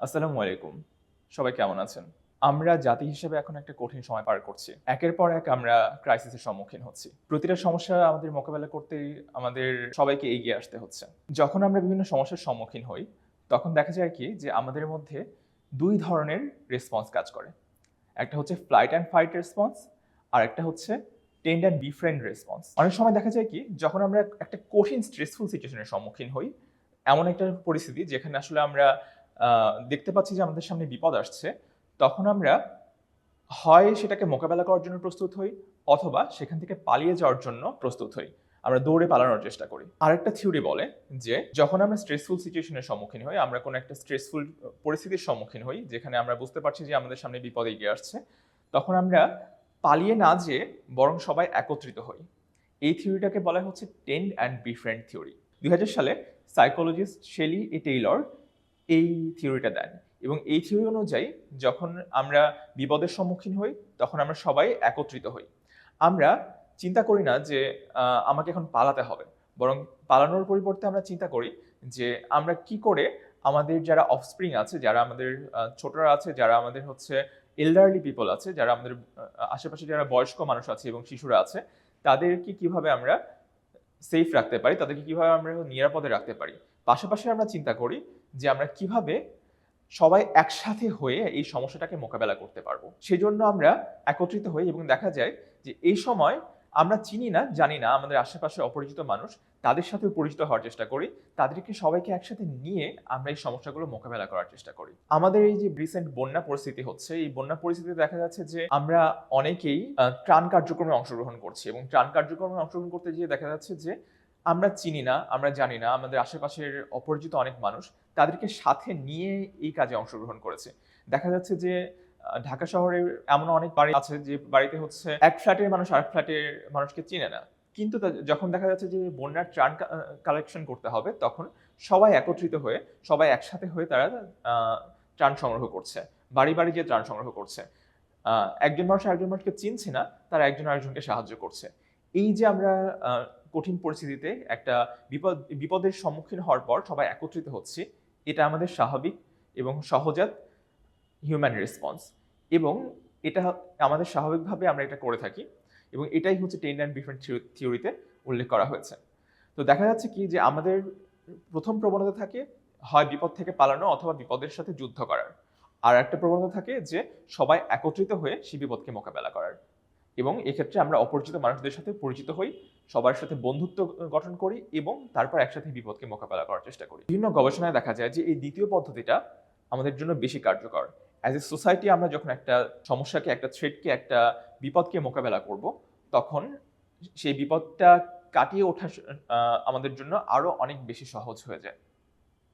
আসসালামু আলাইকুম। সবাই কেমন আছেন? আমরা জাতি হিসেবে এখন একটা কঠিন সময় পার করছি। একের পর এক আমরা ক্রাইসিসের সম্মুখীন হচ্ছি। প্রতিটা সমস্যা আমাদের মোকাবেলা করতেই আমাদের সবাইকে এগিয়ে আসতে হচ্ছে। যখন আমরা বিভিন্ন সমস্যার সম্মুখীন হই, তখন দেখা যায় কি যে আমাদের মধ্যে ২ ধরনের রেসপন্স কাজ করে। একটা হচ্ছে ফ্লাইট অ্যান্ড ফাইট রেসপন্স, আরেকটা হচ্ছে টেন্ড অ্যান্ড বিফ্রেন্ড রেসপন্স। অনেক সময় দেখা যায় কি যখন আমরা একটা কঠিন স্ট্রেসফুল সিচুয়েশনের সম্মুখীন হই, এমন একটা পরিস্থিতি যেখানে আসলে আমরা দেখতে পাচ্ছি যে আমাদের সামনে বিপদ আসছে, তখন আমরা হয় সেটাকে মোকাবেলা করার জন্য প্রস্তুত হই অথবা সেখান থেকে পালিয়ে যাওয়ার জন্য প্রস্তুত হই। আমরা দৌড়ে পালানোর চেষ্টা করি। আরেকটা থিওরি বলে যে যখন আমরা স্ট্রেসফুল সিচুয়েশনের সম্মুখীন হই, আমরা কোনো একটা স্ট্রেসফুল পরিস্থিতির সম্মুখীন হই যেখানে আমরা বুঝতে পারছি যে আমাদের সামনে বিপদ এগিয়ে আসছে, তখন আমরা পালিয়ে না যেয়ে বরং সবাই একত্রিত হই। এই থিওরিটাকে বলা হচ্ছে টেন্ড অ্যান্ড বিফ্রেন্ড থিওরি। ২০০০ সালে সাইকোলজিস্ট শেলি এ টেইলর এই থিওরিটা দেন এবং এই থিওরি অনুযায়ী যখন আমরা বিপদের সম্মুখীন হই তখন আমরা সবাই একত্রিত হই। আমরা চিন্তা করি না যে আমাকে এখন পালাতে হবে, বরং পালানোর পরিবর্তে আমরা চিন্তা করি যে আমরা কি করে আমাদের যারা অফস্প্রিং আছে, যারা আমাদের ছোটরা আছে, যারা আমাদের হচ্ছে এল্ডারলি পিপল আছে, যারা আমাদের আশেপাশে যারা বয়স্ক মানুষ আছে এবং শিশুরা আছে, তাদেরকে কিভাবে আমরা সেফ রাখতে পারি, তাদেরকে কিভাবে আমরা নিরাপদে রাখতে পারি। পাশাপাশি আমরা চিন্তা করি যে আমরা কিভাবে সবাই একসাথে হয়ে এই সমস্যাটাকে মোকাবেলা করতে পারবো। সেজন্য আমরা একত্রিত হই এবং দেখা যায় যে এই সময় আমরা চিনি না, জানি না আমাদের আশেপাশে অপরিচিত মানুষ, তাদের সাথেও পরিচিত হওয়ার চেষ্টা করি। তাদেরকে সবাইকে একসাথে নিয়ে আমরা এই সমস্যাগুলো মোকাবেলা করার চেষ্টা করি। আমাদের এই যে রিসেন্ট বন্যা পরিস্থিতি হচ্ছে, এই বন্যা পরিস্থিতিতে দেখা যাচ্ছে যে আমরা অনেকেই ত্রাণ কার্যক্রমে অংশগ্রহণ করছি এবং ত্রাণ কার্যক্রমে অংশগ্রহণ করতে গিয়ে দেখা যাচ্ছে যে আমরা চিনি না, আমরা জানি না, আমাদের আশেপাশের অপরিচিত অনেক মানুষ তাদেরকে সাথে নিয়ে এই কাজে অংশগ্রহণ করেছে। দেখা যাচ্ছে যে ঢাকা শহরে এমন অনেক বাড়ি আছে যে বাড়িতে হচ্ছে এক ফ্ল্যাটের মানুষ আরেক ফ্ল্যাটের মানুষকে চিনে না। কিন্তু যখন দেখা যাচ্ছে যে বন্যার ত্রাণ কালেকশন করতে হবে, তখন সবাই একত্রিত হয়ে, সবাই একসাথে হয়ে তারা আ ত্রাণ সংগ্রহ করছে। বাড়ি, বাড়ি গিয়ে ত্রাণ সংগ্রহ করছে। একজন মানুষ আরেকজন মানুষকে চিনছে না, তারা একজন আরেকজনকে সাহায্য করছে। এই যে আমরা আ কঠিন পরিস্থিতিতে একটা বিপদের সম্মুখীন হওয়ার পর সবাই একত্রিত হচ্ছি, এটা আমাদের স্বাভাবিক এবং সহজাত হিউম্যান রেসপন্স এবং এটা আমাদের স্বাভাবিকভাবে আমরা এটা করে থাকি এবং এটাই হচ্ছে টেন্ড অ্যান্ড ডিফারেন্ট থিওরিতে উল্লেখ করা হয়েছে। তো দেখা যাচ্ছে কি যে আমাদের প্রথম প্রবণতা থাকে হয় বিপদ থেকে পালানো অথবা বিপদের সাথে যুদ্ধ করার। আর একটা প্রবণতা থাকে যে সবাই একত্রিত হয়ে সেই বিপদকে মোকাবেলা করার। এবং এক্ষেত্রে আমরা অপরিচিত মানুষদের সাথে পরিচিত হই, সবার সাথে বন্ধুত্ব গঠন করি এবং তারপর একসাথে বিপদকে মোকাবেলা করার চেষ্টা করি। বিভিন্ন গবেষণায় দেখা যায় যে এই দ্বিতীয় পদ্ধতিটা আমাদের জন্য বেশি কার্যকর। অ্যাজ এ সোসাইটি আমরা যখন একটা সমস্যাকে, একটা থ্রেটকে, একটা বিপদকে মোকাবেলা করব, তখন সেই বিপদটা কাটিয়ে ওঠা আমাদের জন্য আরো অনেক বেশি সহজ হয়ে যায়।